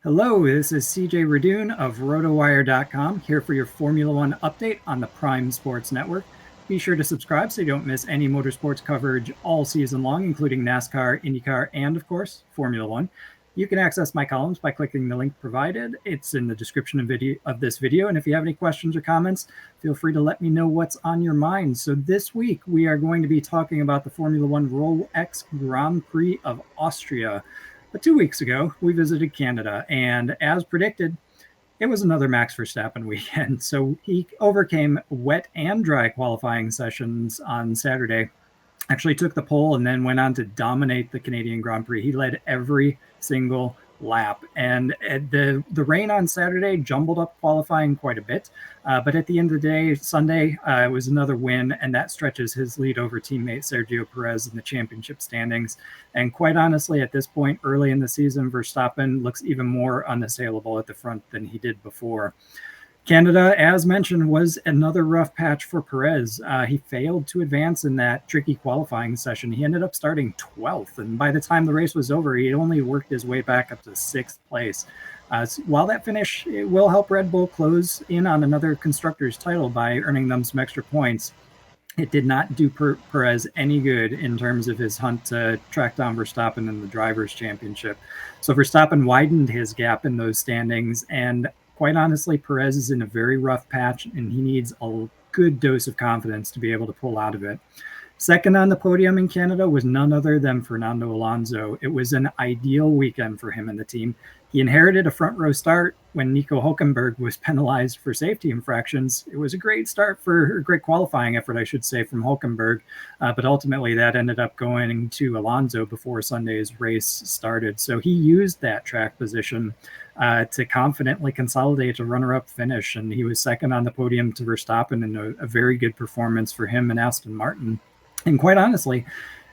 Hello, this is CJ Radune of RotoWire.com here for your Formula One update on the Prime Sports Network. Be sure to subscribe so you don't miss any motorsports coverage all season long, including NASCAR, IndyCar, and of course, Formula One. You can access my columns by clicking the link provided. It's in the description of this video. And if you have any questions or comments, feel free to let me know what's on your mind. So this week, we are going to be talking about the Formula One Rolex Grand Prix of Austria. But 2 weeks ago, we visited Canada, and as predicted, it was another Max Verstappen weekend. So he overcame wet and dry qualifying sessions on Saturday, actually took the pole, and then went on to dominate the Canadian Grand Prix. He led every single lap, and the rain on Saturday jumbled up qualifying quite a bit, but at the end of the day, Sunday, it was another win, and that stretches his lead over teammate Sergio Perez in the championship standings. And quite honestly, at this point early in the season, Verstappen looks even more unassailable at the front than he did before. Canada, as mentioned, was another rough patch for Perez. He failed to advance in that tricky qualifying session. He ended up starting 12th, and by the time the race was over, he had only worked his way back up to 6th place. So while that finish it will help Red Bull close in on another constructor's title by earning them some extra points, it did not do Perez any good in terms of his hunt to track down Verstappen in the Drivers' Championship. So Verstappen widened his gap in those standings, and quite honestly, Perez is in a very rough patch, and he needs a good dose of confidence to be able to pull out of it. Second on the podium in Canada was none other than Fernando Alonso. It was an ideal weekend for him and the team. He inherited a front row start when Nico Hülkenberg was penalized for safety infractions. It was a great great qualifying effort, I should say, from Hülkenberg, but ultimately that ended up going to Alonso before Sunday's race started. So he used that track position to confidently consolidate a runner-up finish, and he was second on the podium to Verstappen in a very good performance for him and Aston Martin. And quite honestly,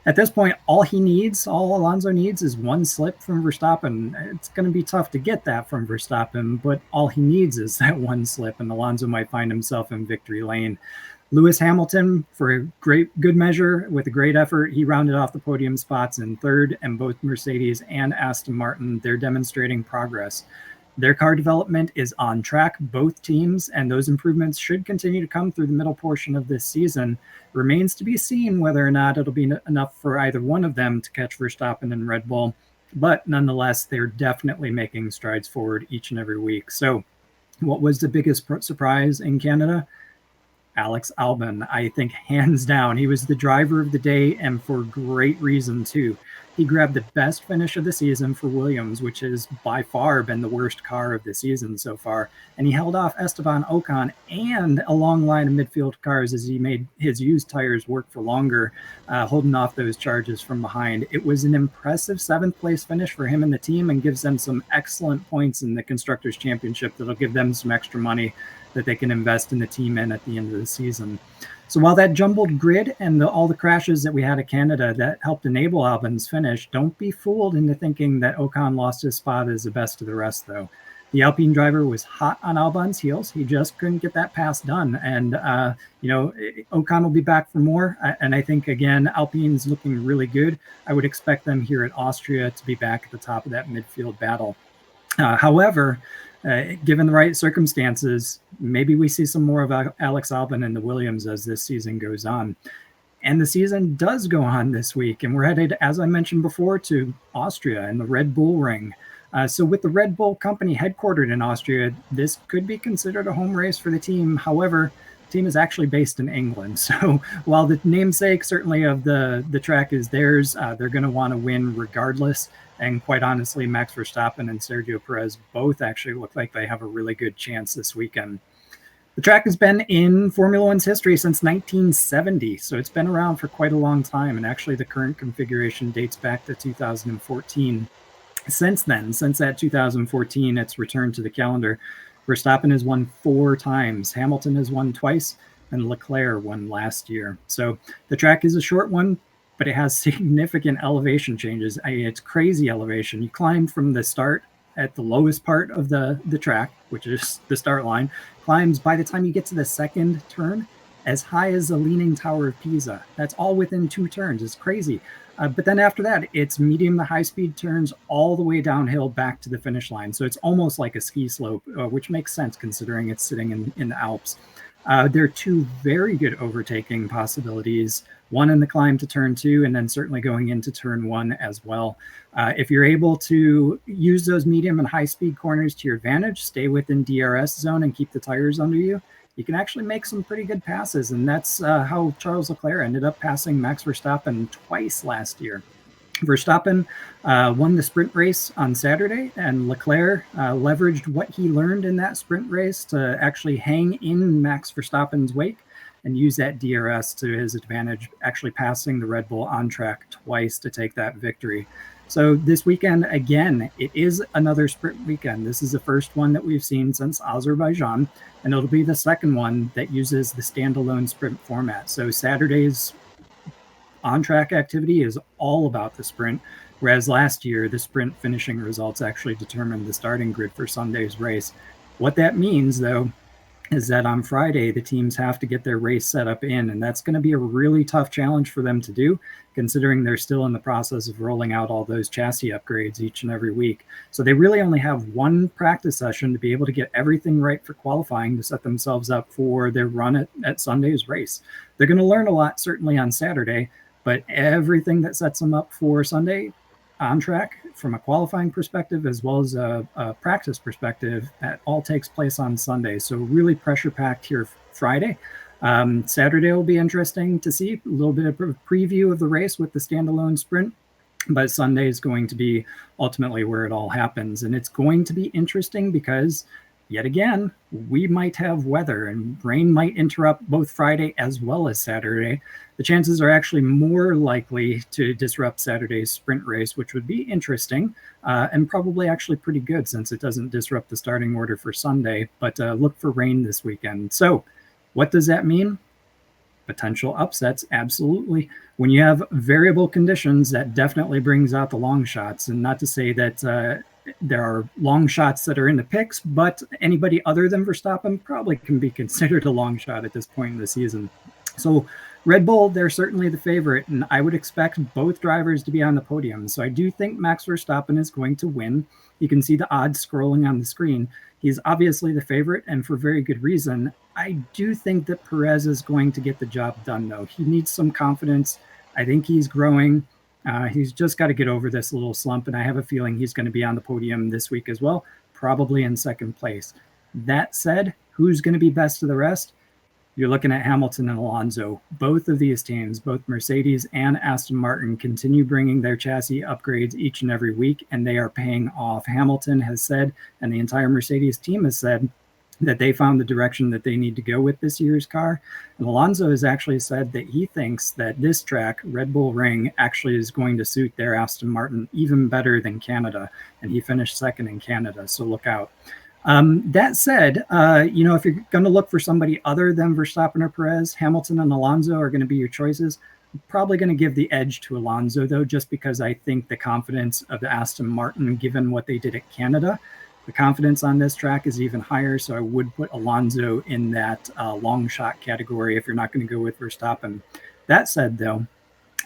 at this point, all Alonso needs is one slip from Verstappen. It's going to be tough to get that from Verstappen, but all he needs is that one slip, and Alonso might find himself in victory lane. Lewis Hamilton, for a good measure, with a great effort, he rounded off the podium spots in third, and both Mercedes and Aston Martin, they're demonstrating progress. Their car development is on track, both teams, and those improvements should continue to come through the middle portion of this season. Remains to be seen whether or not it'll be enough for either one of them to catch Verstappen and Red Bull, but nonetheless, they're definitely making strides forward each and every week. So what was the biggest surprise in Canada? Alex Albon, I think hands down, he was the driver of the day, and for great reason too. He grabbed the best finish of the season for Williams, which has by far been the worst car of the season so far. And he held off Esteban Ocon and a long line of midfield cars as he made his used tires work for longer, holding off those charges from behind. It was an impressive 7th place finish for him and the team, and gives them some excellent points in the Constructors' Championship that'll give them some extra money that they can invest in the team in at the end of the season. So while that jumbled grid and all the crashes that we had at Canada that helped enable Albon's finish, don't be fooled into thinking that Ocon lost his spot as the best of the rest, though. The Alpine driver was hot on Albon's heels. He just couldn't get that pass done. And, Ocon will be back for more. And I think, again, Alpine's looking really good. I would expect them here at Austria to be back at the top of that midfield battle. However, given the right circumstances, maybe we see some more of Alex Albon in the Williams as this season goes on. And the season does go on this week, and we're headed, as I mentioned before, to Austria and the Red Bull Ring. So with the Red Bull company headquartered in Austria, this could be considered a home race for the team. However, the team is actually based in England. So while the namesake certainly of the track is theirs, they're going to want to win regardless. And quite honestly, Max Verstappen and Sergio Perez both actually look like they have a really good chance this weekend. The track has been in Formula One's history since 1970, so it's been around for quite a long time, and actually the current configuration dates back to 2014. Since then, since that 2014, it's returned to the calendar. Verstappen has won 4 times, Hamilton has won twice, and Leclerc won last year. So the track is a short one, but it has significant elevation changes. It's crazy elevation. You climb from the start at the lowest part of the track, which is the start line, climbs by the time you get to the second turn, as high as the Leaning Tower of Pisa. That's all within 2 turns. It's crazy. But then after that, it's medium to high speed turns all the way downhill back to the finish line. So it's almost like a ski slope, which makes sense considering it's sitting in the Alps. There are 2 very good overtaking possibilities, one in the climb to turn 2, and then certainly going into turn 1 as well. If you're able to use those medium and high speed corners to your advantage, stay within DRS zone and keep the tires under you, you can actually make some pretty good passes. And that's how Charles Leclerc ended up passing Max Verstappen twice last year. Verstappen won the sprint race on Saturday, and Leclerc leveraged what he learned in that sprint race to actually hang in Max Verstappen's wake and use that DRS to his advantage, actually passing the Red Bull on track twice to take that victory. So this weekend, again, it is another sprint weekend. This is the first one that we've seen since Azerbaijan, and it'll be the second one that uses the standalone sprint format. So Saturday's on-track activity is all about the sprint, whereas last year, the sprint finishing results actually determined the starting grid for Sunday's race. What that means, though, is that on Friday, the teams have to get their race set up in, and that's going to be a really tough challenge for them to do, considering they're still in the process of rolling out all those chassis upgrades each and every week. So they really only have one practice session to be able to get everything right for qualifying to set themselves up for their run at Sunday's race. They're going to learn a lot, certainly on Saturday, but everything that sets them up for Sunday on track from a qualifying perspective as well as a practice perspective, that all takes place on Sunday. So really pressure packed here Friday. Saturday will be interesting to see, a little bit of a preview of the race with the standalone sprint, but Sunday is going to be ultimately where it all happens. And it's going to be interesting because yet again, we might have weather and rain might interrupt both Friday as well as Saturday. The chances are actually more likely to disrupt Saturday's sprint race, which would be interesting and probably actually pretty good since it doesn't disrupt the starting order for Sunday. But look for rain this weekend. So what does that mean? Potential upsets, absolutely. When you have variable conditions, that definitely brings out the long shots. And not to say that there are long shots that are in the picks, but anybody other than Verstappen probably can be considered a long shot at this point in the season. So Red Bull, they're certainly the favorite, and I would expect both drivers to be on the podium. So I do think Max Verstappen is going to win. You can see the odds scrolling on the screen. He's obviously the favorite, and for very good reason. I do think that Perez is going to get the job done, though. He needs some confidence. I think he's growing. He's just got to get over this little slump, and I have a feeling he's going to be on the podium this week as well, probably in second place. That said, who's going to be best of the rest? You're looking at Hamilton and Alonso. Both of these teams, both Mercedes and Aston Martin, continue bringing their chassis upgrades each and every week, and they are paying off. Hamilton has said, and the entire Mercedes team has said, that they found the direction that they need to go with this year's car. And Alonso has actually said that he thinks that this track, Red Bull Ring, actually is going to suit their Aston Martin even better than Canada. And he finished second in Canada, so look out. That said, if you're going to look for somebody other than Verstappen or Perez, Hamilton and Alonso are going to be your choices. I'm probably going to give the edge to Alonso, though, just because I think the confidence of the Aston Martin, given what they did at Canada, the confidence on this track is even higher, so I would put Alonso in that long shot category if you're not going to go with Verstappen. That said, though,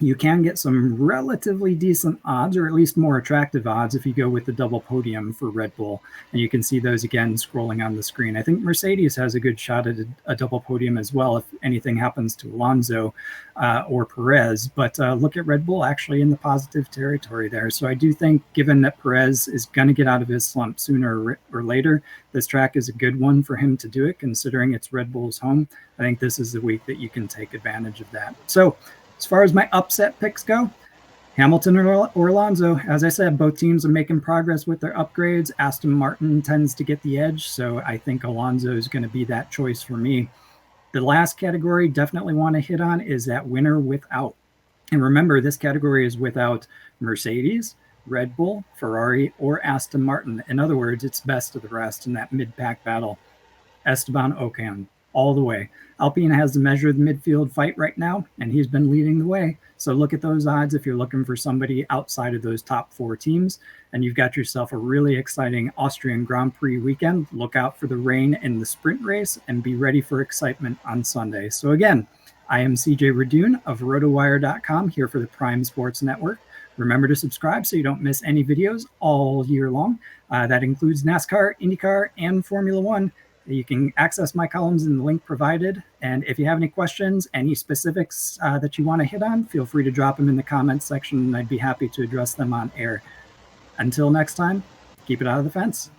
you can get some relatively decent odds, or at least more attractive odds, if you go with the double podium for Red Bull. And you can see those again scrolling on the screen. I think Mercedes has a good shot at a double podium as well if anything happens to Alonso or Perez. But look at Red Bull actually in the positive territory there. So I do think, given that Perez is going to get out of his slump sooner or later, this track is a good one for him to do it, considering it's Red Bull's home. I think this is the week that you can take advantage of that. So as far as my upset picks go, Hamilton or Alonso, as I said, both teams are making progress with their upgrades. Aston Martin tends to get the edge, so I think Alonso is going to be that choice for me. The last category definitely want to hit on is that winner without. And remember, this category is without Mercedes, Red Bull, Ferrari, or Aston Martin. In other words, it's best of the rest in that mid-pack battle. Esteban Ocon. all the way. Alpine has the measure of the midfield fight right now, and he's been leading the way. So look at those odds if you're looking for somebody outside of those top 4 teams, and you've got yourself a really exciting Austrian Grand Prix weekend. Look out for the rain in the sprint race and be ready for excitement on Sunday. So again, I am CJ Radune of RotoWire.com here for the Prime Sports Network. Remember to subscribe so you don't miss any videos all year long. That includes NASCAR, IndyCar, and Formula One. You can access my columns in the link provided. And if you have any questions, any specifics that you want to hit on, feel free to drop them in the comments section, and I'd be happy to address them on air. Until next time, keep it out of the fence.